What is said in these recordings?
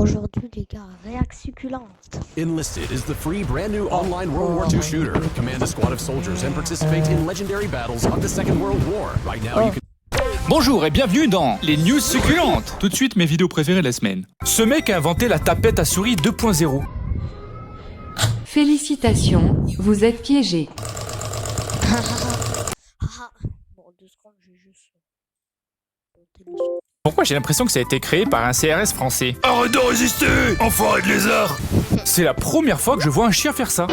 Aujourd'hui, les gars, réac succulente. Enlisted is the free brand new online World War II shooter. Command a squad of soldiers and participate in legendary battles of the Second World War. Right now you can... Bonjour et bienvenue dans les news succulentes. Tout de suite mes vidéos préférées de la semaine. Ce mec a inventé la tapette à souris 2.0. Félicitations, vous êtes piégé. Bon, 2 secondes, j'ai juste monté le son. Pourquoi j'ai l'impression que ça a été créé par un CRS français? Arrête de résister, enfoiré de lézard. C'est la première fois que je vois un chien faire ça.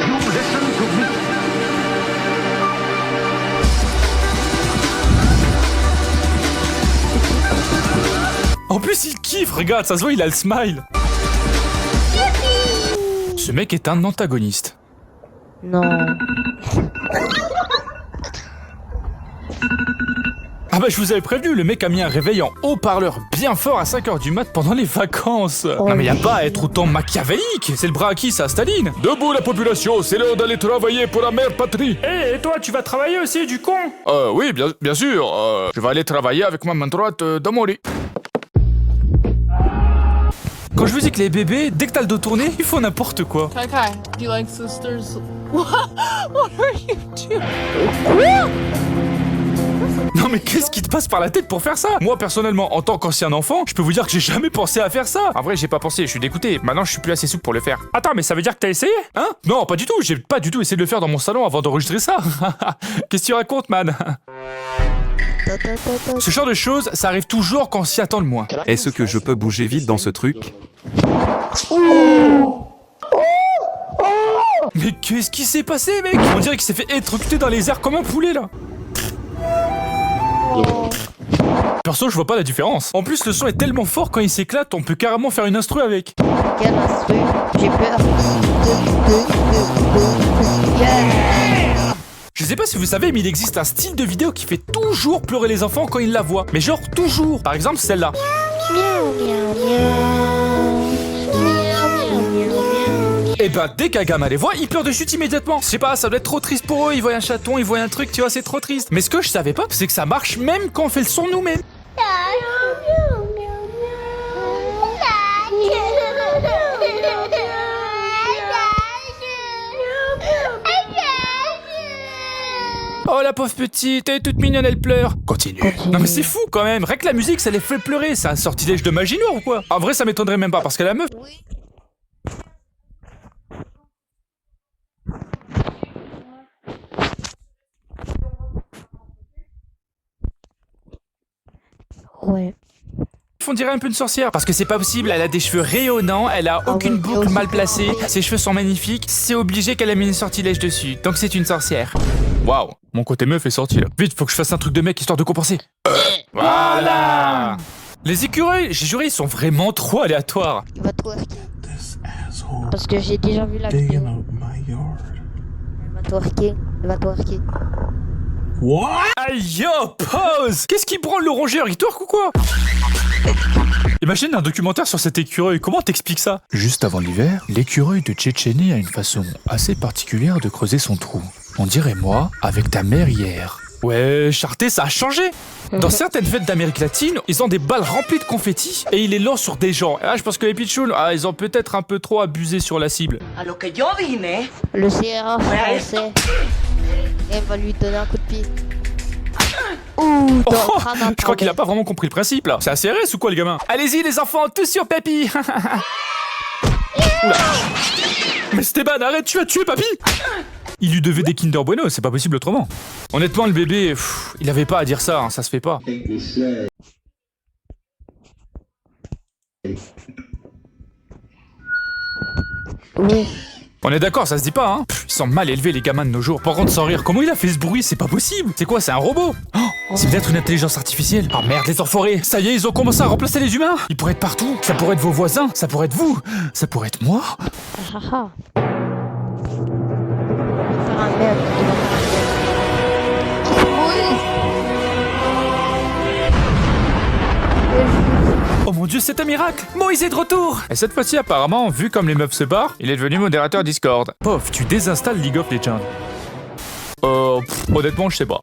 En plus il kiffe, regarde, ça se voit, il a le smile. Ce mec est un antagoniste. Non. Ah bah je vous avais prévenu, le mec a mis un réveil en haut-parleur bien fort à 5h du mat pendant les vacances. Non mais y a pas à être autant machiavélique, c'est le bras à qui ça, Staline? Debout la population, c'est l'heure d'aller travailler pour la mère patrie. Et toi tu vas travailler aussi du con? Oui, bien sûr, je vais aller travailler avec ma main droite dans mon lit. Quand je vous dis que les bébés, dès que t'as le dos tourné, ils font n'importe quoi. Kai, do you like sisters? What are you doing? Non mais qu'est-ce qui te passe par la tête pour faire ça? Moi personnellement, en tant qu'ancien enfant, je peux vous dire que j'ai jamais pensé à faire ça. En vrai, j'ai pas pensé, je suis dégoûté. Maintenant, je suis plus assez souple pour le faire. Attends, mais ça veut dire que t'as essayé? Hein? Non, pas du tout, j'ai pas du tout essayé de le faire dans mon salon avant d'enregistrer ça. Qu'est-ce que tu racontes, man? Ce genre de choses, ça arrive toujours quand on s'y attend le moins. Est-ce que je peux bouger vite dans ce truc? Mais qu'est-ce qui s'est passé, mec? On dirait qu'il s'est fait électrocuter dans les airs comme un poulet, là. Perso, je vois pas la différence. En plus, le son est tellement fort quand il s'éclate, on peut carrément faire une instru avec. Quel instru? J'ai peur. Yeah. Je sais pas si vous savez, mais il existe un style de vidéo qui fait toujours pleurer les enfants quand ils la voient. Mais genre toujours. Par exemple, celle-là. Et ben dès qu'un gamin les voit, il pleure de chute immédiatement. Je sais pas, ça doit être trop triste pour eux, ils voient un chaton, ils voient un truc, tu vois, c'est trop triste. Mais ce que je savais pas, c'est que ça marche même quand on fait le son nous-mêmes. Oh la pauvre petite, elle est toute mignonne, elle pleure. Continue. Non mais c'est fou quand même, rien que la musique ça les fait pleurer, c'est un sortilège de magie noire ou quoi? En vrai ça m'étonnerait même pas parce que la meuf... Oui. Ouais. On dirait un peu une sorcière. Parce que c'est pas possible, elle a des cheveux rayonnants, elle a aucune boucle mal placée, ses cheveux sont magnifiques, c'est obligé qu'elle a mis une sortilège dessus. Donc c'est une sorcière. Waouh, mon côté meuf est sorti là. Vite, faut que je fasse un truc de mec histoire de compenser. Voilà. Les écureuils, j'ai juré, ils sont vraiment trop aléatoires. Il va twerker. Parce que j'ai déjà vu la vidéo. Il va twerker. Il va twerker. Aïe yo, pause. Qu'est-ce qui branle le rongeur, il twerk ou quoi? Imagine un documentaire sur cet écureuil, comment t'expliques ça? Juste avant l'hiver, l'écureuil de Tchétchénie a une façon assez particulière de creuser son trou. On dirait moi, avec ta mère hier. Ouais, Charté, ça a changé. Dans certaines fêtes d'Amérique latine, ils ont des balles remplies de confettis et ils les lancent sur des gens. Ah, je pense que les pitchouns, ils ont peut-être un peu trop abusé sur la cible. A lo que yo vine. Le CRA français. Et va lui donner un coup de pied. Ouh, Oh, je crois qu'il a pas vraiment compris le principe là. C'est un CRS ou quoi le gamin? Allez-y les enfants, tous sur Papy. Oula. Mais Stéban, arrête, tu as tué Papy. Il lui devait des Kinder Bueno, c'est pas possible autrement. Honnêtement le bébé, il avait pas à dire ça, hein, ça se fait pas. Oui. On est d'accord, ça se dit pas, hein. Ils sont mal élevés les gamins de nos jours. Par contre, sans rire, comment il a fait ce bruit? C'est pas possible. C'est quoi, c'est un robot? Oh, c'est peut-être une intelligence artificielle. Oh merde, les enfoirés. Ça y est, ils ont commencé à remplacer les humains. Ils pourraient être partout. Ça pourrait être vos voisins, ça pourrait être vous, ça pourrait être moi. Ah ah. Faire un merde. Oh mon dieu, c'est un miracle. Moïse est de retour. Et cette fois-ci, apparemment, vu comme les meufs se barrent, il est devenu modérateur Discord. Pof, tu désinstalles League of Legends. Honnêtement, je sais pas.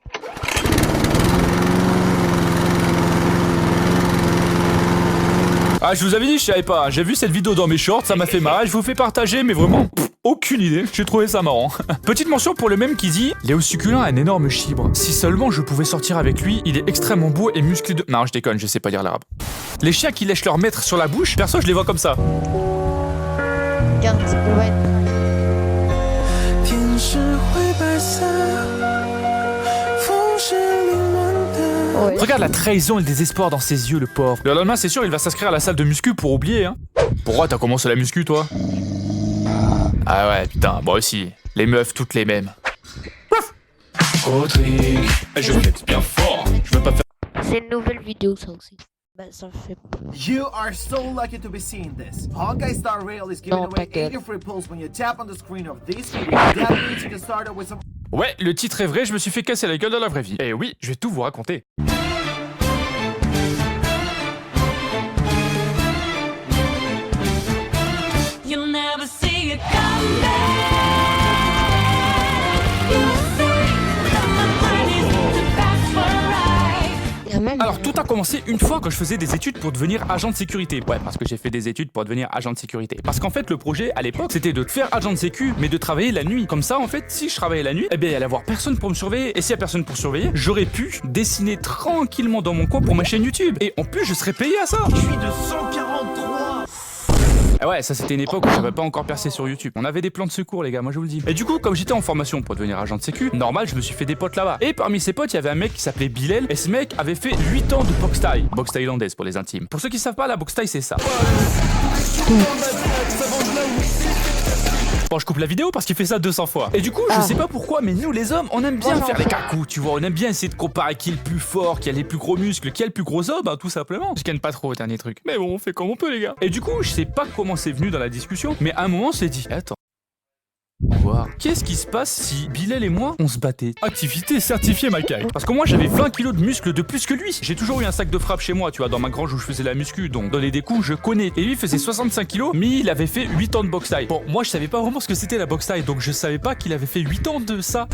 Ah, je vous avais dit, je savais pas. J'ai vu cette vidéo dans mes shorts, ça m'a fait marrer. Je vous fais partager, mais vraiment, aucune idée. J'ai trouvé ça marrant. Petite mention pour le même qui dit Léo Succulent a un énorme chibre. Si seulement je pouvais sortir avec lui, il est extrêmement beau et musclé de. Non, je déconne, je sais pas lire l'arabe. Les chiens qui lèchent leur maître sur la bouche, perso, je les vois comme ça. Regarde, ouais. Ouais. Regarde la trahison et le désespoir dans ses yeux, le pauvre. Le lendemain, c'est sûr, il va s'inscrire à la salle de muscu pour oublier, hein. Pourquoi t'as commencé la muscu, toi? Ah ouais, putain, moi aussi. Les meufs, toutes les mêmes. Patrick, je flex bien fort. Je veux pas faire. C'est une nouvelle vidéo, ça aussi. Bah, ça fait pas. You are so lucky to be seeing this. Honkai Star Rail is giving away 80 free pulls when you tap on the screen of this video. That means you can start out with some. Ouais, le titre est vrai, je me suis fait casser la gueule dans la vraie vie. Et oui, je vais tout vous raconter. You'll never see it come back. You'll see from the parties to fast for right. Il y a même. Alors, tout a commencé une fois quand je faisais des études pour devenir agent de sécurité. Ouais, parce que j'ai fait des études pour devenir agent de sécurité. Parce qu'en fait, le projet, à l'époque, c'était de faire agent de sécu, mais de travailler la nuit. Comme ça, en fait, si je travaillais la nuit, eh bien, il allait y avoir personne pour me surveiller. Et s'il y a personne pour surveiller, j'aurais pu dessiner tranquillement dans mon coin pour ma chaîne YouTube. Et en plus, je serais payé à ça. Je suis de 143. Ah ouais, ça c'était une époque où j'avais pas encore percé sur YouTube. On avait des plans de secours, les gars, moi je vous le dis. Et du coup, comme j'étais en formation pour devenir agent de sécu, normal, je me suis fait des potes là-bas. Et parmi ces potes, il y avait un mec qui s'appelait Bilal. Et ce mec avait fait 8 ans de boxe thaï. Boxe thaïlandaise pour les intimes. Pour ceux qui savent pas, la boxe thaï, c'est ça. Bon, je coupe la vidéo parce qu'il fait ça 200 fois. Et du coup, je sais pas pourquoi, mais nous les hommes, on aime bien faire les cacous, tu vois. On aime bien essayer de comparer qui est le plus fort, qui a les plus gros muscles, qui a le plus gros os, bah tout simplement. Je gagne pas trop au dernier truc. Mais bon, on fait comme on peut, les gars. Et du coup, je sais pas comment c'est venu dans la discussion, mais à un moment, on s'est dit, attends. Voir. Qu'est-ce qui se passe si Bilal et moi on se battait? Activité certifiée Makai. Parce que moi j'avais 20 kilos de muscles de plus que lui. J'ai toujours eu un sac de frappe chez moi, tu vois, dans ma grange où je faisais la muscu, donc donner des coups je connais. Et lui faisait 65 kilos, mais il avait fait 8 ans de boxe thaï. Bon, moi je savais pas vraiment ce que c'était la boxe thaï, donc je savais pas qu'il avait fait 8 ans de ça.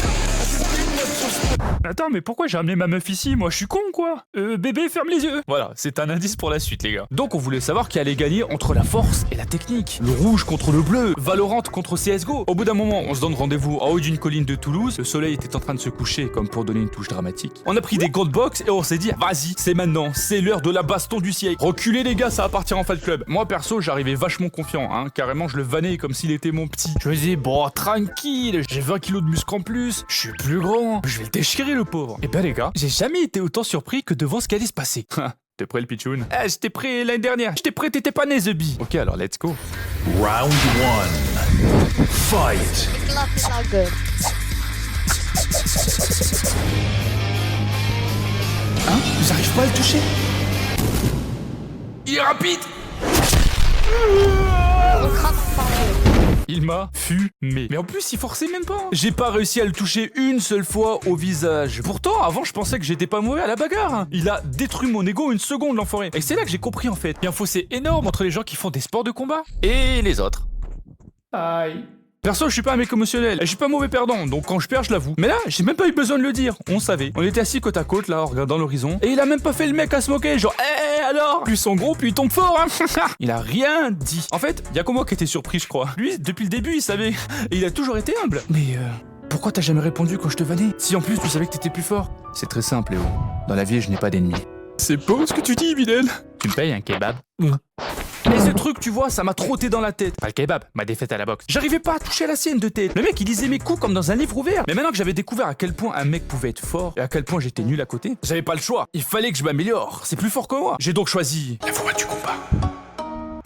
Attends, mais pourquoi j'ai amené ma meuf ici? Moi je suis con quoi? Bébé, ferme les yeux. Voilà, c'est un indice pour la suite, les gars. Donc on voulait savoir qui allait gagner entre la force et la technique. Le rouge contre le bleu, Valorant contre CSGO. Au bout d'un moment, on se donne rendez-vous en haut d'une colline de Toulouse. Le soleil était en train de se coucher, comme pour donner une touche dramatique. On a pris des gants de boxe et on s'est dit, vas-y, c'est maintenant, c'est l'heure de la baston du siècle. Reculez les gars, ça va partir en Fight Club. Moi perso, j'arrivais vachement confiant, hein. Carrément, je le vannais comme s'il était mon petit. Je me disais, bon, tranquille, j'ai 20 kilos de muscle en plus, je suis plus grand, je vais le déchirer le pauvre. Et ben les gars, j'ai jamais été autant surpris que devant ce qui allait se passer. T'es prêt le pitchoun? Eh, j'étais prêt l'année dernière. J'étais prêt, t'étais pas né, The Bee. Ok, alors let's go. Round 1. Fight. Éclate la gueule. Hein? J'arrive pas à le toucher? Il est rapide! Il m'a fumé. Mais en plus, il forçait même pas. J'ai pas réussi à le toucher une seule fois au visage. Pourtant, avant, je pensais que j'étais pas mauvais à la bagarre. Il a détruit mon ego une seconde, l'enfoiré. Et c'est là que j'ai compris, en fait. Il y a un fossé énorme entre les gens qui font des sports de combat et les autres. Aïe. Perso, je suis pas un mec émotionnel, je suis pas mauvais perdant, donc quand je perds, je l'avoue. Mais là, j'ai même pas eu besoin de le dire, on savait. On était assis côte à côte, là, en regardant l'horizon, et il a même pas fait le mec à se moquer, genre, alors? Plus ils sont gros, plus ils tombent fort, hein. Il a rien dit. En fait, y a que moi qui était surpris, je crois. Lui, depuis le début, il savait. Et il a toujours été humble. Mais pourquoi t'as jamais répondu quand je te vannais? Si en plus, tu savais que t'étais plus fort. C'est très simple, Léo. Dans la vie, je n'ai pas d'ennemis. C'est beau ce que tu dis, Bilal. Tu me payes un kebab? Mais ce truc, tu vois, ça m'a trotté dans la tête. Pas le kebab, ma défaite à la boxe. J'arrivais pas à toucher la sienne de tête. Le mec, il lisait mes coups comme dans un livre ouvert. Mais maintenant que j'avais découvert à quel point un mec pouvait être fort et à quel point j'étais nul à côté, j'avais pas le choix. Il fallait que je m'améliore. C'est plus fort que moi. J'ai donc choisi la voie du combat.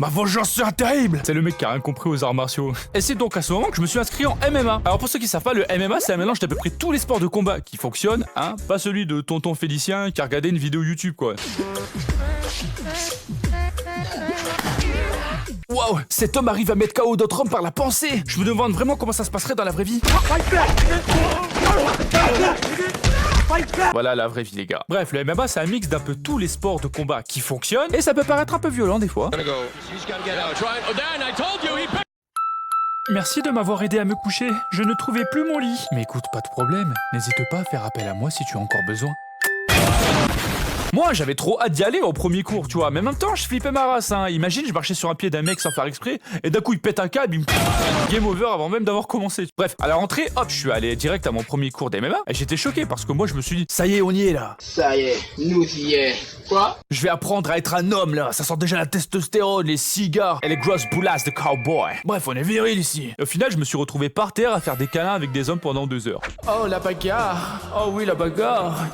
Ma vengeance sera terrible. C'est le mec qui a rien compris aux arts martiaux. Et c'est donc à ce moment que je me suis inscrit en MMA. Alors pour ceux qui savent pas, le MMA c'est un mélange d'à peu près tous les sports de combat qui fonctionnent, hein. Pas celui de tonton Félicien qui a regardé une vidéo YouTube, quoi. Waouh, cet homme arrive à mettre KO d'autres hommes par la pensée. Je me demande vraiment comment ça se passerait dans la vraie vie. Voilà la vraie vie, les gars. Bref, le MMA c'est un mix d'un peu tous les sports de combat qui fonctionnent et ça peut paraître un peu violent des fois. Merci de m'avoir aidé à me coucher. Je ne trouvais plus mon lit. Mais écoute, pas de problème. N'hésite pas à faire appel à moi si tu as encore besoin. Moi, j'avais trop hâte d'y aller au premier cours, tu vois. Mais en même temps, je flippais ma race, hein. Imagine, je marchais sur un pied d'un mec sans faire exprès, et d'un coup, il pète un câble, il me game over avant même d'avoir commencé. Bref, à la rentrée, hop, je suis allé direct à mon premier cours d'MMA, et j'étais choqué parce que moi, je me suis dit, ça y est, on y est là. Ça y est, nous y est. Quoi? Je vais apprendre à être un homme là, ça sent déjà la testostérone, les cigares et les grosses boulasses de cowboy. Bref, on est viril ici. Et au final, je me suis retrouvé par terre à faire des câlins avec des hommes pendant 2 heures. Oh, la bagarre. Oh oui, la bagarre.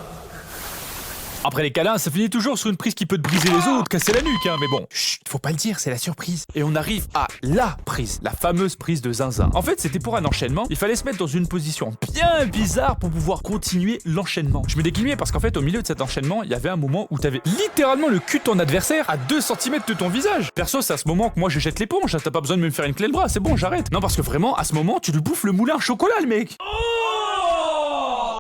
Après les câlins, ça finit toujours sur une prise qui peut te briser les os, te casser la nuque, hein, mais bon. Chut, faut pas le dire, c'est la surprise. Et on arrive à la prise, la fameuse prise de zinzin. En fait, c'était pour un enchaînement, il fallait se mettre dans une position bien bizarre pour pouvoir continuer l'enchaînement. Je me déclinais parce qu'en fait, au milieu de cet enchaînement, il y avait un moment où t'avais littéralement le cul de ton adversaire à 2 cm de ton visage. Perso, c'est à ce moment que moi je jette l'éponge, t'as pas besoin de me faire une clé de bras, c'est bon, j'arrête. Non, parce que vraiment, à ce moment, tu lui bouffes le moulin à chocolat, le mec.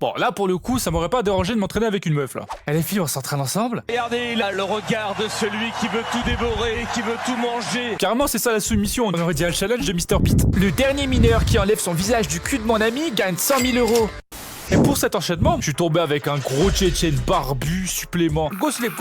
Bon, là, pour le coup, ça m'aurait pas dérangé de m'entraîner avec une meuf, là. Et les filles, on s'entraîne ensemble. Regardez là le regard de celui qui veut tout dévorer, qui veut tout manger. Carrément, c'est ça la soumission. On aurait dit un challenge de Mr. Pete. Le dernier mineur qui enlève son visage du cul de mon ami gagne 100 000 €. Et pour cet enchaînement, je suis tombé avec un gros Tchétchène barbu supplément. Go slip.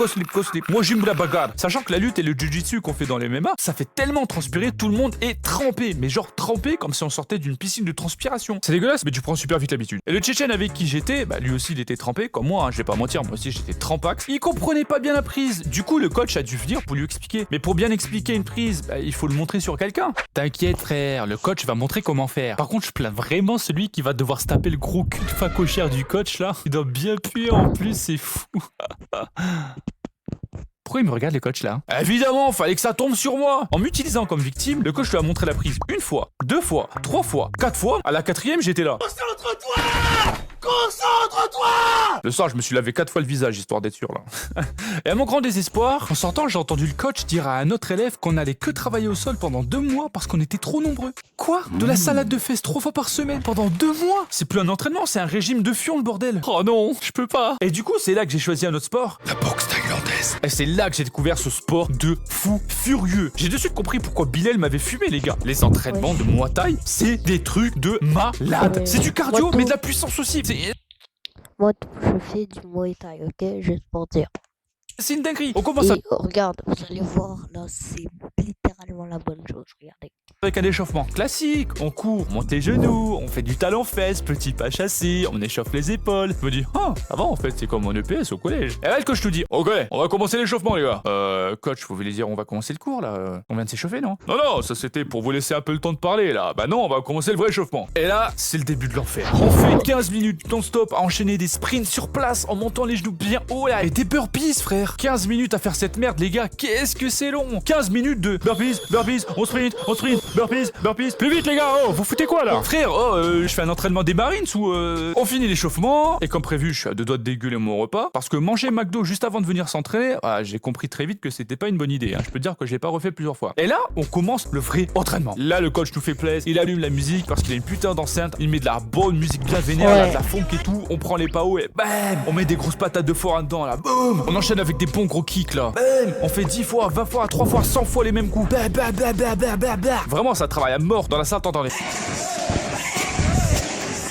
Moi, j'aime la bagarre. Sachant que la lutte et le jiu-jitsu qu'on fait dans les MMA, ça fait tellement transpirer, tout le monde est trempé. Mais genre trempé comme si on sortait d'une piscine de transpiration. C'est dégueulasse, mais tu prends super vite l'habitude. Et le Tchétchène avec qui j'étais, bah lui aussi il était trempé, comme moi, hein, je vais pas mentir, moi aussi j'étais trempax. Il comprenait pas bien la prise. Du coup, le coach a dû venir pour lui expliquer. Mais pour bien expliquer une prise, bah, il faut le montrer sur quelqu'un. T'inquiète frère, le coach va montrer comment faire. Par contre, je plains vraiment celui qui va devoir se taper le gros cul de facochère du coach là. Il doit bien puer en plus, c'est fou. Pourquoi il me regarde le coach là? Évidemment, fallait que ça tombe sur moi. En m'utilisant comme victime, le coach lui a montré la prise 1 fois, 2 fois, 3 fois, 4 fois. À la 4e, j'étais là. Concentre-toi! Le soir, je me suis lavé 4 fois le visage, histoire d'être sûr, là. Et à mon grand désespoir, en sortant, j'ai entendu le coach dire à un autre élève qu'on allait que travailler au sol pendant 2 mois parce qu'on était trop nombreux. Quoi? De la salade de fesses 3 fois par semaine pendant 2 mois? C'est plus un entraînement, c'est un régime de fion, le bordel. Oh non, je peux pas. Et du coup, c'est là que j'ai choisi un autre sport. La boxe thaïlandaise. Et c'est là que j'ai découvert ce sport de fou furieux. J'ai de suite compris pourquoi Bilal m'avait fumé, les gars. Les entraînements de Muay Thai, c'est des trucs de malade. C'est du cardio, mais de la puissance aussi. Moi, je fais du Muay Thai, ok? Juste pour dire. C'est une dinguerie. On commence regarde, vous allez voir, là, c'est littéralement la bonne chose, regardez. Avec un échauffement classique, on court, on monte les genoux, on fait du talon-fesse, petit pas chassé, on échauffe les épaules. Je me dis, avant en fait, c'est comme mon EPS au collège. Et là, le coach nous dit, ok, on va commencer l'échauffement, les gars. Coach, vous voulez dire, on va commencer le cours, là? On vient de s'échauffer, non? Non, ça c'était pour vous laisser un peu le temps de parler, là. Bah non, on va commencer le vrai échauffement. Et là, c'est le début de l'enfer. On fait 15 minutes non-stop à enchaîner des sprints sur place en montant les genoux bien haut, là. Et des burpees, frère. 15 minutes à faire cette merde, les gars. Qu'est-ce que c'est long? 15 minutes de burpees, on sprint, burpees. Plus vite, les gars. Oh, vous foutez quoi, là? Frère, je fais un entraînement des Marines ou on finit l'échauffement. Et comme prévu, je suis à 2 doigts de dégueuler mon repas. Parce que manger McDo juste avant de venir s'entraîner, j'ai compris très vite que c'était pas une bonne idée. Hein. Je peux dire que je l'ai pas refait plusieurs fois. Et là, on commence le vrai entraînement. Là, le coach nous fait plaisir. Il allume la musique parce qu'il a une putain d'enceinte. Il met de la bonne musique bien vénère, là, de la funk et tout. On prend les PAO et bam! On met des grosses patates de forain dedans, là. Boum! On enchaîne avec des bons gros kicks, là. Bam! On fait 10 fois, 20 fois, 3 fois, 100 fois les mêmes coups. Vraiment, ça travaille à mort dans la salle, t'entendais.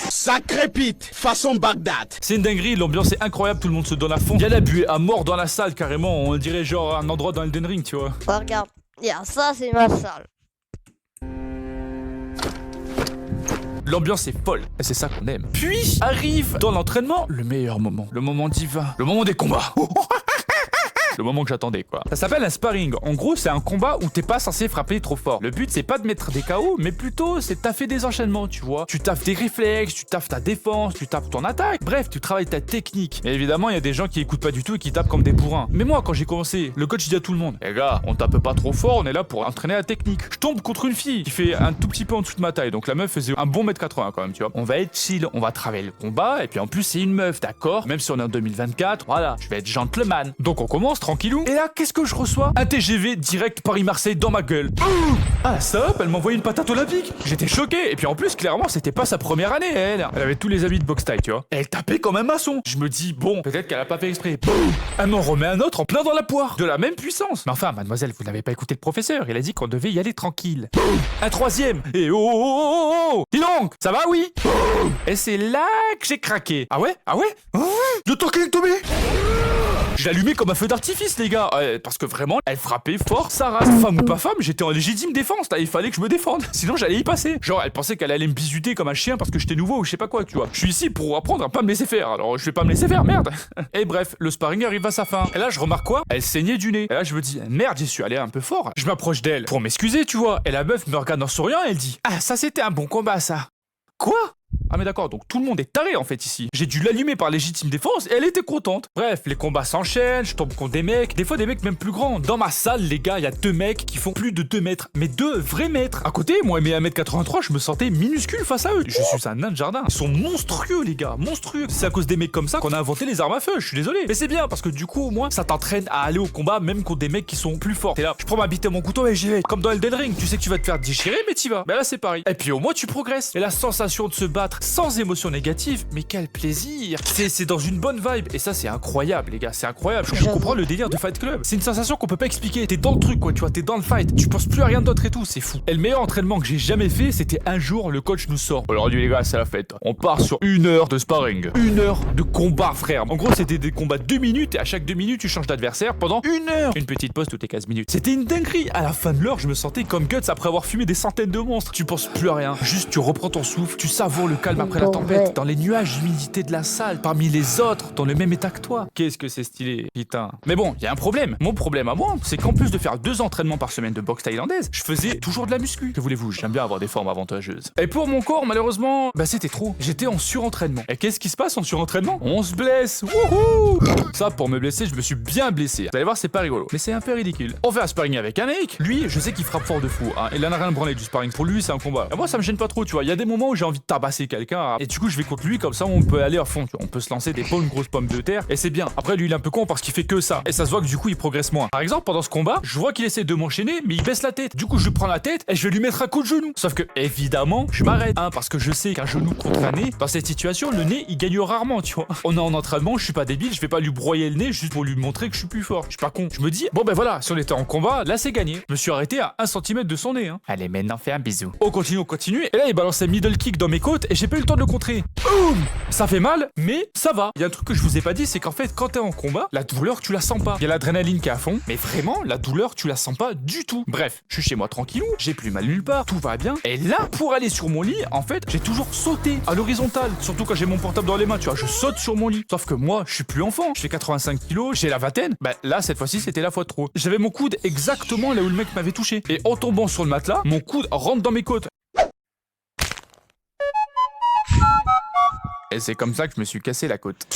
Ça crépite, façon Bagdad. C'est une dinguerie, l'ambiance est incroyable, tout le monde se donne à fond. Il y a la buée à mort dans la salle, carrément. On dirait genre un endroit dans Elden Ring, tu vois. Regarde, ça c'est ma salle. L'ambiance est folle, et c'est ça qu'on aime. Puis arrive dans l'entraînement le meilleur moment, le moment divin, le moment des combats. Le moment que j'attendais, quoi. Ça s'appelle un sparring. En gros, c'est un combat où t'es pas censé frapper trop fort. Le but, c'est pas de mettre des KO, mais plutôt, c'est de taffer des enchaînements, tu vois. Tu taffes tes réflexes, tu taffes ta défense, tu taffes ton attaque. Bref, tu travailles ta technique. Et évidemment, il y a des gens qui écoutent pas du tout et qui tapent comme des bourrins. Mais moi, quand j'ai commencé, le coach dit à tout le monde, les gars, on tape pas trop fort, on est là pour entraîner la technique. Je tombe contre une fille qui fait un tout petit peu en dessous de ma taille. Donc la meuf faisait un bon 1m80 quand même, tu vois. On va être chill, on va travailler le combat. Et puis en plus, c'est une meuf, d'accord? Même si on est en 2024, voilà, je vais être gentleman. Donc on commence tranquillou. Et là, qu'est-ce que je reçois? Un TGV direct Paris-Marseille dans ma gueule. Ah, ça, elle m'envoyait une patate olympique. J'étais choqué. Et puis en plus, clairement, c'était pas sa première année, elle. Elle avait tous les habits de boxe taille, tu vois. Et elle tapait comme un maçon. Je me dis, bon, peut-être qu'elle a pas fait exprès. Boum. Elle m'en remet un autre en plein dans la poire. De la même puissance. Mais enfin, mademoiselle, vous n'avez pas écouté le professeur. Il a dit qu'on devait y aller tranquille. Boum. Un troisième. Et oh. Dis donc, ça va, oui? Et c'est là que j'ai craqué. Ah ouais? Le temps qu'il est tombé. Je l'allumais comme un feu d'artifice, les gars. Parce que vraiment, elle frappait fort sa race. Femme ou pas femme, j'étais en légitime défense. Là, il fallait que je me défende. Sinon, j'allais y passer. Genre, elle pensait qu'elle allait me bisuter comme un chien parce que j'étais nouveau ou je sais pas quoi, tu vois. Je suis ici pour apprendre à pas me laisser faire. Alors, je vais pas me laisser faire, merde. Et bref, le sparring arrive à sa fin. Et là, je remarque quoi? Elle saignait du nez. Et là, je me dis, merde, j'y suis allé un peu fort. Je m'approche d'elle pour m'excuser, tu vois. Et la meuf me regarde en souriant et elle dit, ah, ça c'était un bon combat, ça. Quoi? Ah mais d'accord, donc tout le monde est taré en fait ici. J'ai dû l'allumer par légitime défense et elle était contente. Bref, les combats s'enchaînent, je tombe contre des mecs, des fois des mecs même plus grands. Dans ma salle, les gars, il y a 2 mecs qui font plus de 2 mètres, mais 2 vrais mètres. À côté, moi, mes 1m83, je me sentais minuscule face à eux. Je suis un nain de jardin. Ils sont monstrueux, les gars, monstrueux. C'est à cause des mecs comme ça qu'on a inventé les armes à feu, je suis désolé. Mais c'est bien parce que du coup, au moins, ça t'entraîne à aller au combat même contre des mecs qui sont plus forts. Et là, je prends ma bite et mon couteau et j'y vais. Comme dans Elden Ring, tu sais que tu vas te faire déchirer, mais t'y vas. Ben là, c'est pareil. Et puis au moins, tu progresses. Et la sensation de se battre sans émotion négative, mais quel plaisir. C'est dans une bonne vibe. Et ça, c'est incroyable, les gars, c'est incroyable. Je comprends le délire de Fight Club. C'est une sensation qu'on peut pas expliquer. T'es dans le truc, quoi, tu vois, t'es dans le fight. Tu penses plus à rien d'autre et tout, c'est fou. Et le meilleur entraînement que j'ai jamais fait, c'était un jour, le coach nous sort. Aujourd'hui, les gars, c'est la fête. On part sur 1 heure de sparring. 1 heure de combat, frère. En gros, c'était des combats de 2 minutes et à chaque 2 minutes, tu changes d'adversaire pendant 1 heure. Une petite pause toutes les 15 minutes. C'était une dinguerie. À la fin de l'heure, je me sentais comme Guts après avoir fumé des centaines de monstres. Tu penses plus à rien. Juste, tu reprends ton souffle, tu savoures le calme après la tempête. Dans les nuages d'humidité de la salle, parmi les autres, dans le même état que toi. Qu'est-ce que c'est stylé, putain. Mais bon, il y a un problème. Mon problème à moi, c'est qu'en plus de faire 2 entraînements par semaine de boxe thaïlandaise, je faisais toujours de la muscu. Que voulez-vous, j'aime bien avoir des formes avantageuses. Et pour mon corps, malheureusement, bah c'était trop. J'étais en surentraînement. Et qu'est-ce qui se passe en surentraînement? On se blesse. Wouhou! Ça, pour me blesser, je me suis bien blessé. Vous allez voir, c'est pas rigolo. Mais c'est un peu ridicule. On fait un sparring avec un mec. Lui, je sais qu'il frappe fort de fou. Hein. Il en a rien à branler du sparring. Pour lui, c'est un combat. Et moi, ça me gêne pas trop, tu vois. Il y a des moments où j'ai envie de tabasser quelqu'un. Et du coup, je vais contre lui, comme ça, on peut aller à fond. Tu vois. On peut se lancer des bonnes grosses pommes de terre. Et c'est bien. Après, lui, il est un peu con parce qu'il fait que ça. Et ça se voit que du coup, il progresse moins. Par exemple, pendant ce combat, je vois qu'il essaie de m'enchaîner, mais il baisse la tête. Du coup, je prends la tête et je vais lui mettre un coup de genou. Sauf que, évidemment, je m'arrête. Hein, parce que je sais qu'un genou contre un nez, dans cette situation, le nez, il gagne rarement, tu vois. On est en entraînement, je suis pas débile, je vais pas lui broyer le nez juste pour lui montrer que je suis plus fort. Je suis pas con. Je me dis, bon ben voilà, si on était en combat, là c'est gagné. Je me suis arrêté à 1 cm de son nez. Hein. Allez, maintenant, fais un bisou. On continue. Et là, il balance un middle kick dans mes côtes et j'ai pas eu le temps de le contrer. Boum! Ça fait mal, mais ça va. Il y a un truc que je vous ai pas dit, c'est qu'en fait, quand t'es en combat, la douleur, tu la sens pas. Il y a l'adrénaline qui est à fond, mais vraiment, la douleur, tu la sens pas du tout. Bref, je suis chez moi tranquillou, j'ai plus mal nulle part, tout va bien. Et là, pour aller sur mon lit, en fait, j'ai toujours sauté à l'horizontale. Surtout quand j'ai mon portable dans les mains, tu vois, je saute sur mon lit. Sauf que moi, je suis plus enfant. Je fais 85 kilos, j'ai la vingtaine. Bah là, cette fois-ci, c'était la fois de trop. J'avais mon coude exactement là où le mec m'avait touché. Et en tombant sur le matelas, mon coude rentre dans mes côtes. Et c'est comme ça que je me suis cassé la côte.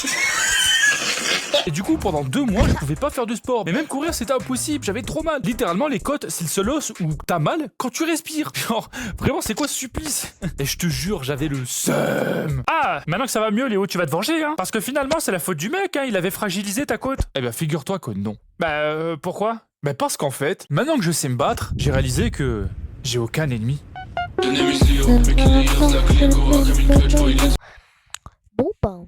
Et du coup, pendant 2 mois, je pouvais pas faire de sport. Mais même courir, c'était impossible. J'avais trop mal. Littéralement, les côtes, c'est le seul os où t'as mal quand tu respires. Genre, vraiment, c'est quoi ce supplice? Et je te jure, j'avais le seum. Ah, maintenant que ça va mieux, Léo, tu vas te venger, hein. Parce que finalement, c'est la faute du mec, hein. Il avait fragilisé ta côte. Eh ben, figure-toi que non. Bah, pourquoi? Bah, parce qu'en fait, maintenant que je sais me battre, j'ai réalisé que j'ai aucun ennemi. Bon, ben.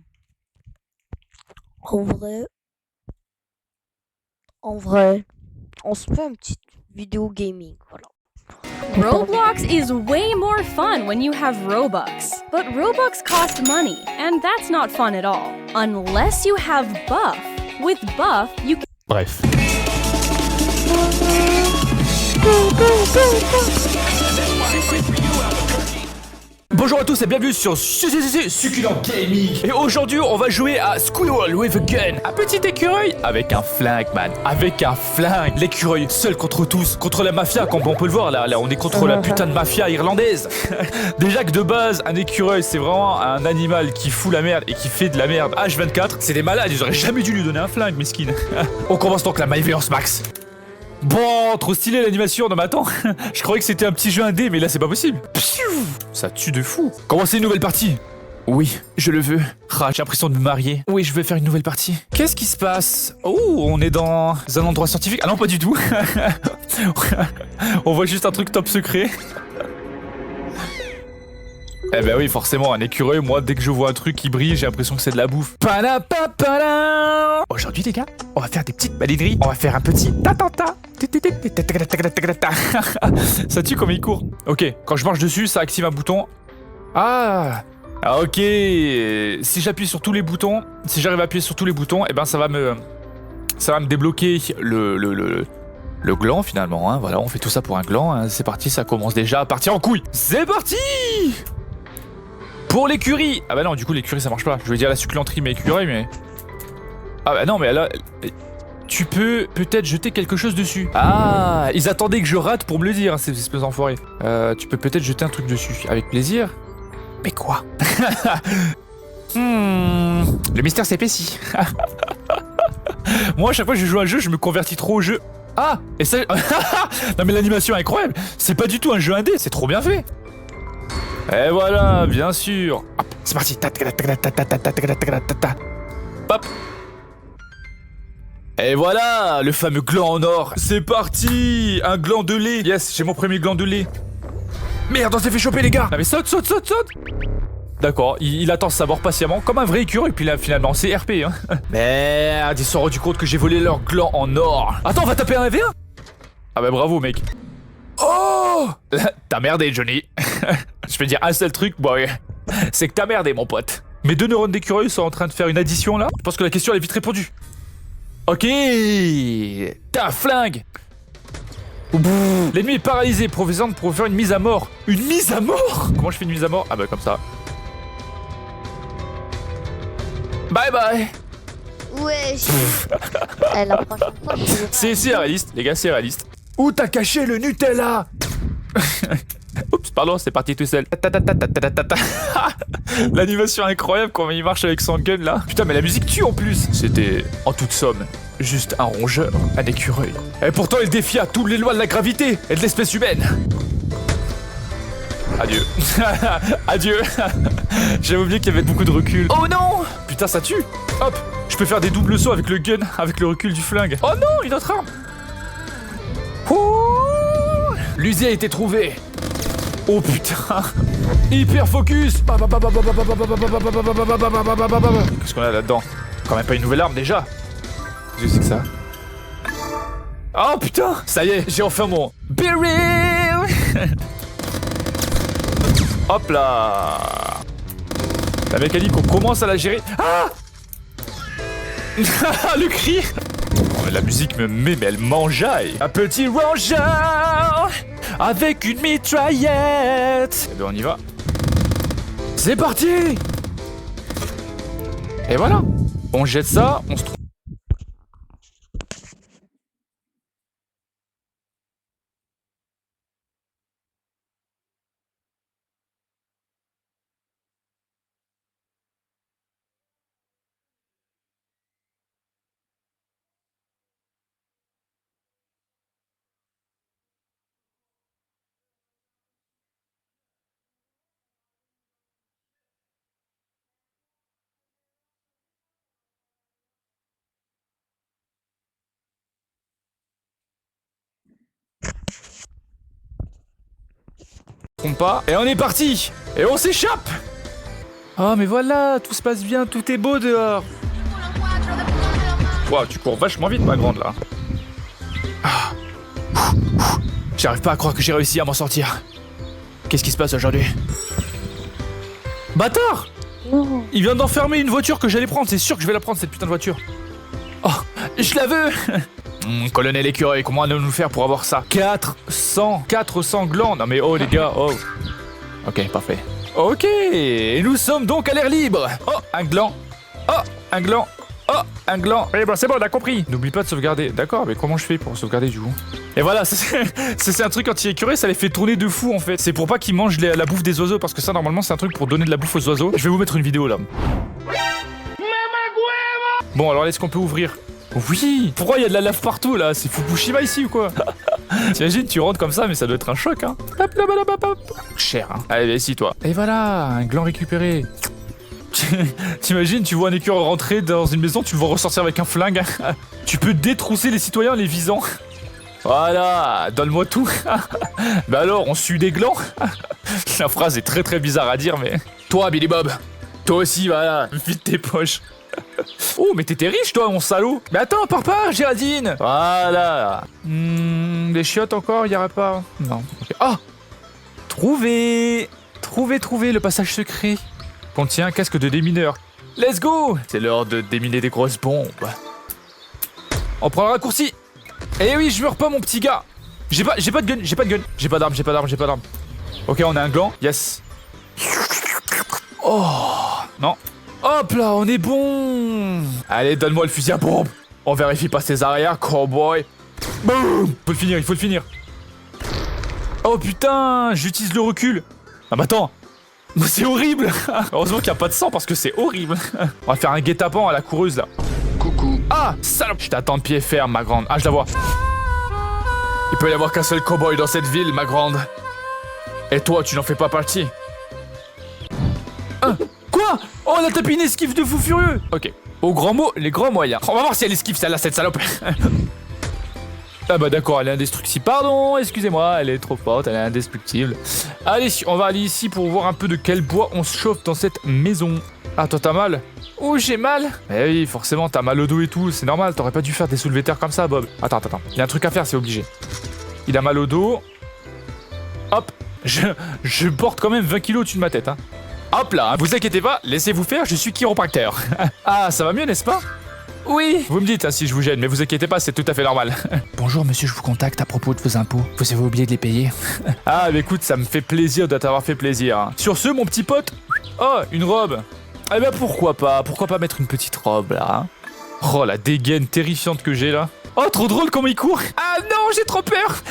En vrai, on se fait une petite vidéo gaming, voilà. Roblox is way more fun when you have Robux. But Robux cost money, and that's not fun at all. Unless you have Buff. With Buff, you can... Bref. Bonjour à tous et bienvenue sur Succulent Gaming. Et aujourd'hui on va jouer à Squirrel with a Gun. Un petit écureuil avec un flingue, man. Avec un flingue. L'écureuil seul contre tous. Contre la mafia, comme on peut le voir là on est contre la putain de mafia irlandaise. Déjà que de base un écureuil c'est vraiment un animal qui fout la merde et qui fait de la merde H24. C'est des malades, ils auraient jamais dû lui donner un flingue, mesquine. On commence donc la malveillance max. Bon, trop stylé l'animation, non mais attends, je croyais que c'était un petit jeu indé, mais là c'est pas possible. Ça tue de fou. Commencez une nouvelle partie. Oui, je le veux. Ah, j'ai l'impression de me marier. Oui, je veux faire une nouvelle partie. Qu'est-ce qui se passe? Oh, on est dans un endroit scientifique. Ah non, pas du tout. On voit juste un truc top secret. Eh ben oui, forcément, un écureuil, moi, dès que je vois un truc qui brille, j'ai l'impression que c'est de la bouffe. Aujourd'hui, les gars, on va faire des petites balineries. On va faire un petit ta-ta-ta. Ça tue comme il court. Ok, quand je marche dessus, ça active un bouton. Ah, ok. Si j'appuie sur tous les boutons, si j'arrive à appuyer sur tous les boutons, eh ben ça va me... Ça va me débloquer le gland finalement, hein. Voilà, on fait tout ça pour un gland, hein. C'est parti, ça commence déjà à partir en couille. C'est parti. Pour l'écurie. Ah bah non, du coup l'écurie ça marche pas. Je vais dire la succulenterie mais écureuil mais... Ah bah non mais là... Tu peux peut-être jeter quelque chose dessus. Ah, ils attendaient que je rate pour me le dire, ces espèces d'enfoirés. Tu peux peut-être jeter un truc dessus. Avec plaisir. Mais quoi? Le mystère s'épaissit. Moi, à chaque fois que je joue à un jeu, je me convertis trop au jeu. Ah, et ça... Non mais l'animation est incroyable. C'est pas du tout un jeu indé, c'est trop bien fait. Et voilà, bien sûr. Hop, c'est parti. Hop. Et voilà, le fameux gland en or. C'est parti. Un gland de lait. Yes, j'ai mon premier gland de lait. Merde, on s'est fait choper les gars. Ah mais saute. D'accord, il attend sa mort patiemment, comme un vrai écureuil, et puis là finalement c'est RP hein. Merde, ils se sont rendus compte que j'ai volé leur gland en or. Attends, on va taper un V1. Ah bah bravo mec. Oh. T'as merdé Johnny. Je peux dire un seul truc, boy. C'est que t'as merdé mon pote. Mes 2 neurones d'écureuil sont en train de faire une addition là. Je pense que la question elle est vite répondue. Ok. T'as un flingue. L'ennemi est paralysé, provisoire pour faire une mise à mort. Une mise à mort? Comment je fais une mise à mort? Ah bah comme ça. Bye bye. Ouais. La prochaine fois, c'est réaliste, les gars, c'est réaliste. Où t'as caché le Nutella? Oups, pardon, c'est parti tout seul. L'animation incroyable quand il marche avec son gun là. Putain, mais la musique tue en plus. C'était, en toute somme, juste un rongeur, un écureuil. Et pourtant, il défia toutes les lois de la gravité et de l'espèce humaine. Adieu. Adieu. J'avais oublié qu'il y avait beaucoup de recul. Oh non. Putain, ça tue. Hop, je peux faire des doubles sauts avec le gun, avec le recul du flingue. Oh non, une autre arme. L'usine a été trouvée. Oh putain. Hyper focus. Qu'est-ce qu'on a là-dedans? Quand même pas une nouvelle arme déjà. Qu'est-ce que c'est que ça? Oh putain. Ça y est, j'ai enfin mon Beryl. Hop là. La mécanique, on commence à la gérer. Ah. Le cri. Oh, la musique me met, mais elle m'enjaille. Un petit rongeur avec une mitraillette. Eh ben on y va. C'est parti. Et voilà. On jette ça, on se trouve. Pas. Et on est parti. Et on s'échappe. Oh mais voilà, tout se passe bien, tout est beau dehors. Wow, tu cours vachement vite ma grande là. Ah. J'arrive pas à croire que j'ai réussi à m'en sortir. Qu'est-ce qui se passe aujourd'hui? Bâtard. Il vient d'enfermer une voiture que j'allais prendre, c'est sûr que je vais la prendre cette putain de voiture. Oh, je la veux. Colonel écureuil, comment allons-nous faire pour avoir ça? 400 glands. Non mais oh les gars, oh. Ok, parfait. Ok, et nous sommes donc à l'air libre. Oh, un gland. Oh, un gland. Oh, un gland. Eh ben c'est bon, on a compris. N'oublie pas de sauvegarder. D'accord, mais comment je fais pour sauvegarder du coup? Et voilà, c'est un truc anti-écureuil, ça les fait tourner de fou en fait. C'est pour pas qu'ils mangent la bouffe des oiseaux, parce que ça normalement c'est un truc pour donner de la bouffe aux oiseaux. Je vais vous mettre une vidéo là. Bon alors est-ce qu'on peut ouvrir? Oui. Pourquoi il y a de la lave partout là? C'est Fukushima ici ou quoi? T'imagines, tu rentres comme ça, mais ça doit être un choc hein. Cher hein. Allez, assis-toi. Et voilà, un gland récupéré. T'imagines, tu vois un écureuil rentrer dans une maison, tu le vois ressortir avec un flingue. Tu peux détrousser les citoyens en les visant. Voilà, donne-moi tout. Bah alors, on sue des glands. La phrase est très très bizarre à dire, mais... Toi, Billy Bob, toi aussi, voilà, vide tes poches. Oh, mais t'étais riche, toi, mon salaud. Mais attends, pars pas, Géraldine. Voilà. Des chiottes encore, y'aurait pas... Non. Okay. Ah. Trouvé, le passage secret. Contient un casque de démineur. Let's go. C'est l'heure de déminer des grosses bombes. On prend le raccourci. Eh oui, je meurs pas, mon petit gars. J'ai pas de gun, j'ai pas de gun. J'ai pas d'arme. Ok, on a un gland. Yes. Oh, non. Hop là, on est bon. Allez, donne-moi le fusil à pompe. On vérifie pas ses arrières, cowboy. Boum. Il faut le finir. Oh putain, j'utilise le recul. Ah bah attends. C'est horrible. Heureusement qu'il n'y a pas de sang parce que c'est horrible. On va faire un guet-apens à la coureuse là. Coucou. Ah, salope. Je t'attends de pied ferme, ma grande. Ah, je la vois. Il peut y avoir qu'un seul cowboy dans cette ville, ma grande. Et toi, tu n'en fais pas partie. Quoi? Oh, elle a tapé une esquive de fou furieux. Ok. Au grand mot, les grands moyens. On va voir si elle esquive celle-là, cette salope. Ah bah d'accord, elle est indestructible. Pardon, excusez-moi, elle est trop forte, elle est indestructible. Allez, on va aller ici pour voir un peu de quel bois on se chauffe dans cette maison. Ah, toi t'as mal? Oh, j'ai mal. Eh oui, forcément, t'as mal au dos et tout, c'est normal, t'aurais pas dû faire des soulevés terre comme ça, Bob. Attends. Il y a un truc à faire, c'est obligé. Il a mal au dos. Hop, je porte quand même 20 kilos au-dessus de ma tête, hein. Hop là, vous inquiétez pas, laissez-vous faire, je suis chiropracteur. Ah, ça va mieux, n'est-ce pas? Oui. Vous me dites hein, si je vous gêne, mais vous inquiétez pas, c'est tout à fait normal. Bonjour monsieur, je vous contacte à propos de vos impôts. Vous avez oublié de les payer. Ah, mais écoute, ça me fait plaisir de t'avoir fait plaisir. Hein. Sur ce, mon petit pote. Oh, une robe. Eh ben pourquoi pas mettre une petite robe là. Hein. Oh, la dégaine terrifiante que j'ai là. Oh, trop drôle comment il court. Ah non, j'ai trop peur.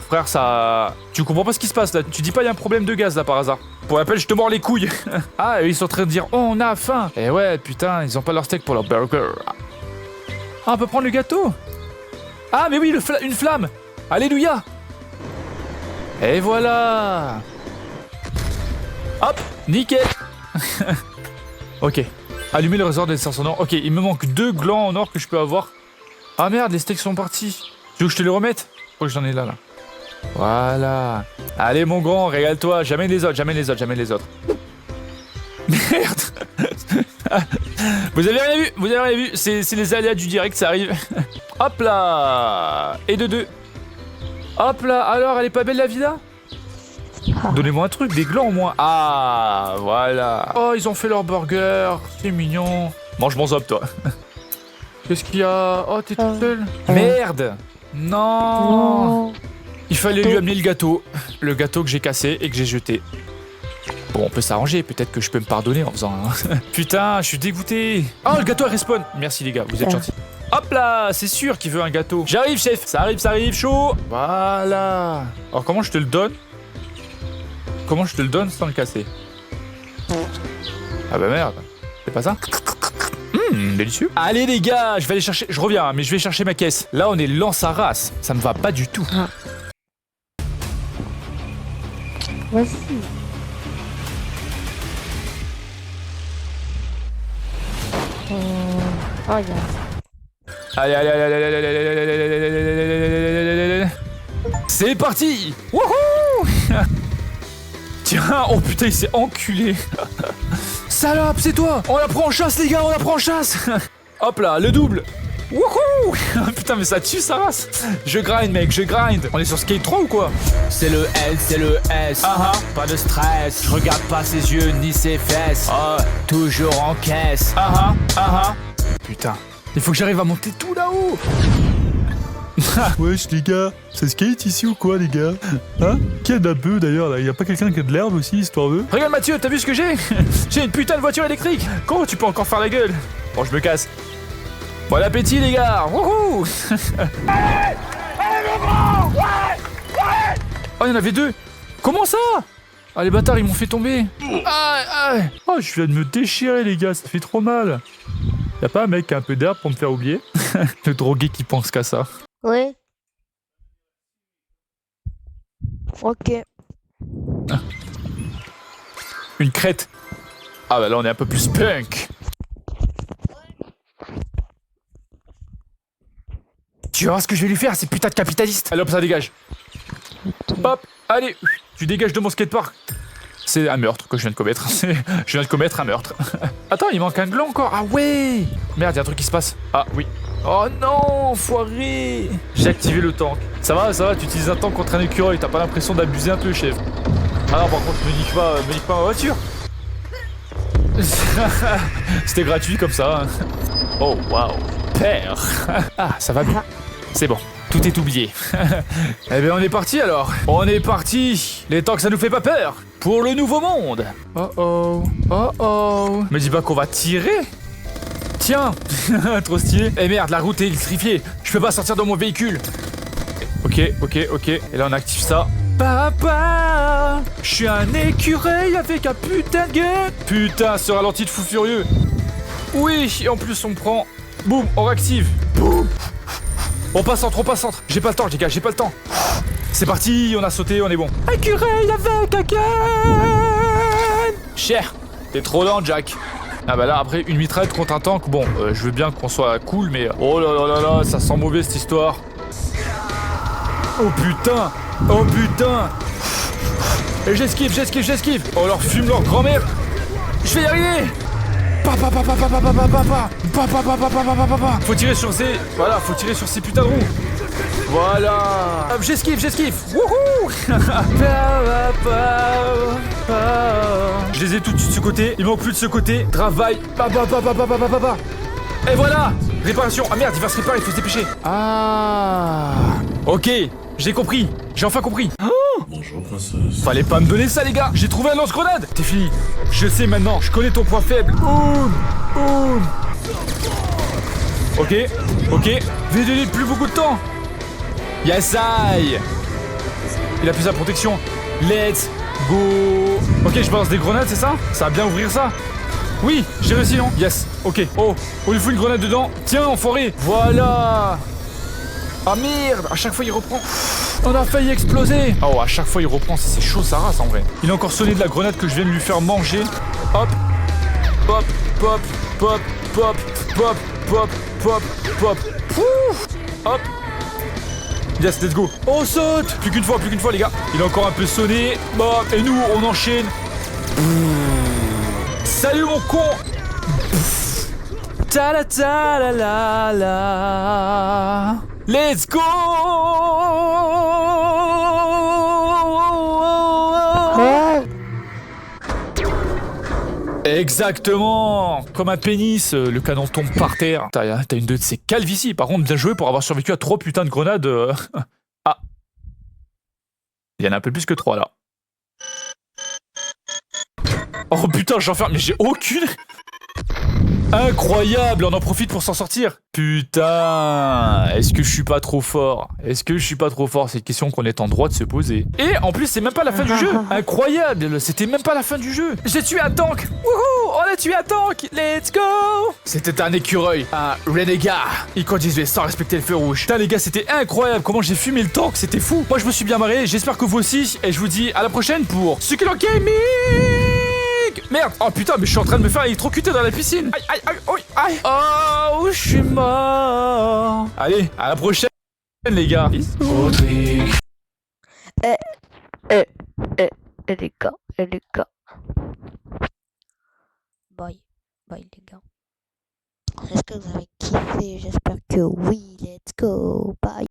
Frère, ça... Tu comprends pas ce qui se passe là. Tu dis pas il y a un problème de gaz là par hasard. Pour rappel, je te mords les couilles. Ah, ils sont en train de dire, oh, on a faim. Eh ouais, putain, ils ont pas leur steak pour leur burger. Ah, on peut prendre le gâteau. Ah, mais oui, une flamme. Alléluia. Et voilà. Hop, nickel. Ok. Allumer le réservoir d'essence en or. Ok, il me manque 2 glands en or que je peux avoir. Ah merde, les steaks sont partis. Tu veux que je te les remette? Je crois que j'en ai là. Voilà. Allez mon grand, régale-toi. Jamais les autres. Merde. Vous avez rien vu. C'est les aléas du direct, ça arrive. Hop là. Et de 2. Hop là. Alors, elle est pas belle la vie là? Donnez-moi un truc, des glands au moins. Ah, voilà. Oh, ils ont fait leur burger. C'est mignon. Mange mon zob, toi. Qu'est-ce qu'il y a? Oh, t'es tout seul. Merde. Non. Il fallait lui amener le gâteau. Le gâteau que j'ai cassé et que j'ai jeté. Bon, on peut s'arranger. Peut-être que je peux me pardonner en faisant un... Putain, je suis dégoûté. Oh, le gâteau respawn. Merci les gars, vous êtes gentils. Hop là, c'est sûr qu'il veut un gâteau. J'arrive, chef. Ça arrive, chaud. Voilà. Alors, comment je te le donne? Comment je te le donne sans le casser? Ah bah merde. C'est pas ça? Délicieux. Allez les gars, je vais aller chercher... Je reviens, hein, mais je vais chercher ma caisse. Là, on est lance à race. Ça me va pas du tout. Ah. Voici. Oh, regarde. Allez. C'est parti. Wouhou. Tiens, oh putain, il s'est enculé. Salope, c'est toi. On la prend en chasse, les gars, on la prend en chasse. Hop là, le double. Wouhou. Putain, mais ça tue sa race. Je grind, mec, je grind. On est sur Skate 3 ou quoi? C'est le L, c'est le S. Pas de stress. Je regarde pas ses yeux ni ses fesses. Toujours en caisse. Putain, il faut que j'arrive à monter tout là-haut. Wesh les gars, ça skate ici ou quoi les gars? Hein? Qui a de la bœuf d'ailleurs là? Y'a pas quelqu'un qui a de l'herbe aussi, histoire de... Regarde Mathieu, t'as vu ce que j'ai? J'ai une putain de voiture électrique. Comment tu peux encore faire la gueule? Bon, je me casse. Bon appétit les gars. Wouhou. Allez mon grand. Ouais. Oh, il y en avait 2. Comment ça? Ah les bâtards, ils m'ont fait tomber. Oh, je viens de me déchirer les gars, ça fait trop mal. Y'a pas un mec qui a un peu d'herbe pour me faire oublier? Le drogué qui pense qu'à ça. Ouais. Ok. Une crête. Ah bah là on est un peu plus punk. Tu vas voir ce que je vais lui faire, ces putains de capitalistes. Allez hop, ça dégage. Hop, allez, tu dégages de mon skatepark. C'est un meurtre que je viens de commettre. Je viens de commettre un meurtre. Attends, il manque un gland encore. Ah ouais. Merde, y'a un truc qui se passe. Ah oui. Oh non, enfoiré. J'ai activé le tank. Ça va, tu utilises un tank contre un écureuil. T'as pas l'impression d'abuser un peu, chef? Ah non, par contre, me nique pas ma voiture. C'était gratuit comme ça. Oh, waouh. père. Ah, ça va bien. C'est bon, tout est oublié. Eh bien, on est parti alors. On est parti. Les temps que ça nous fait pas peur. Pour le nouveau monde. Oh oh. Oh oh. Me dis pas qu'on va tirer. Tiens. Trop stylé. Eh merde, la route est électrifiée. Je peux pas sortir de mon véhicule. Ok. Et là, on active ça. Papa, je suis un écureuil avec un putain de gun. Putain, ce ralenti de fou furieux. Oui, et en plus, on prend... Boum, on réactive. Boum. On passe centre. J'ai pas le temps, les gars, j'ai pas le temps. C'est parti, on a sauté, on est bon. Écureuil avec un gun. Cher, t'es trop lent, Jack. Ah bah là, après, une mitraillette contre un tank, bon, je veux bien qu'on soit cool, mais... Oh là, ça sent mauvais, cette histoire. Oh putain. Et j'esquive. Oh, leur fume leur grand-mère. Je vais y arriver. Faut tirer sur ces... Voilà, faut tirer sur ces putains de roues. Voilà. J'esquive. Wouhou. Je les ai tout de suite de ce côté. Il manque plus de ce côté. Travail. Et voilà. Réparation. Ah merde, il va se réparer, il faut se dépêcher. Ah. Ok, j'ai compris. J'ai enfin compris. Bonjour, princesse. Fallait pas me donner ça, les gars. J'ai trouvé un lance-grenade. T'es fini. Je sais maintenant. Je connais ton point faible. Ok. Vais donner plus beaucoup de temps. Yes, I. Il a plus sa protection. Let's go. Ok, je balance des grenades, c'est ça? Ça va bien ouvrir ça? Oui, j'ai réussi, non? Yes. Ok. Oh, il faut une grenade dedans. Tiens, enfoiré. Voilà. Ah merde, à chaque fois il reprend. On a failli exploser. Oh, à chaque fois il reprend, c'est chaud sa race en vrai. Il a encore sonné de la grenade que je viens de lui faire manger. Hop. Pouf. Hop. Yes, let's go. On saute. Plus qu'une fois les gars. Il a encore un peu sonné. Bon, et nous on enchaîne. Salut mon con. Ta la la. Let's go. Exactement. Comme un pénis, le canon tombe par terre. T'as une de ces calvities. Par contre, bien joué pour avoir survécu à 3 putains de grenades. Ah. Il y en a un peu plus que 3 là. Oh putain, j'enferme, mais j'ai aucune... Incroyable, on en profite pour s'en sortir. Putain, est-ce que je suis pas trop fort? C'est une question qu'on est en droit de se poser. Et en plus, c'est même pas la fin du jeu. Incroyable, c'était même pas la fin du jeu. J'ai tué un tank. Wouhou, on a tué un tank. Let's go. C'était un écureuil, un renégat. Il conduisait sans respecter le feu rouge. Putain les gars, c'était incroyable. Comment j'ai fumé le tank, c'était fou. Moi, je me suis bien marré. J'espère que vous aussi. Et je vous dis à la prochaine pour Succulent Gaming. Merde. Oh putain, mais je suis en train de me faire électrocuter dans la piscine. Aïe. Oh, je suis mort. Allez, à la prochaine, les gars. Les gars. Bye, les gars. Est-ce que vous avez kiffé? J'espère que oui. Let's go. Bye.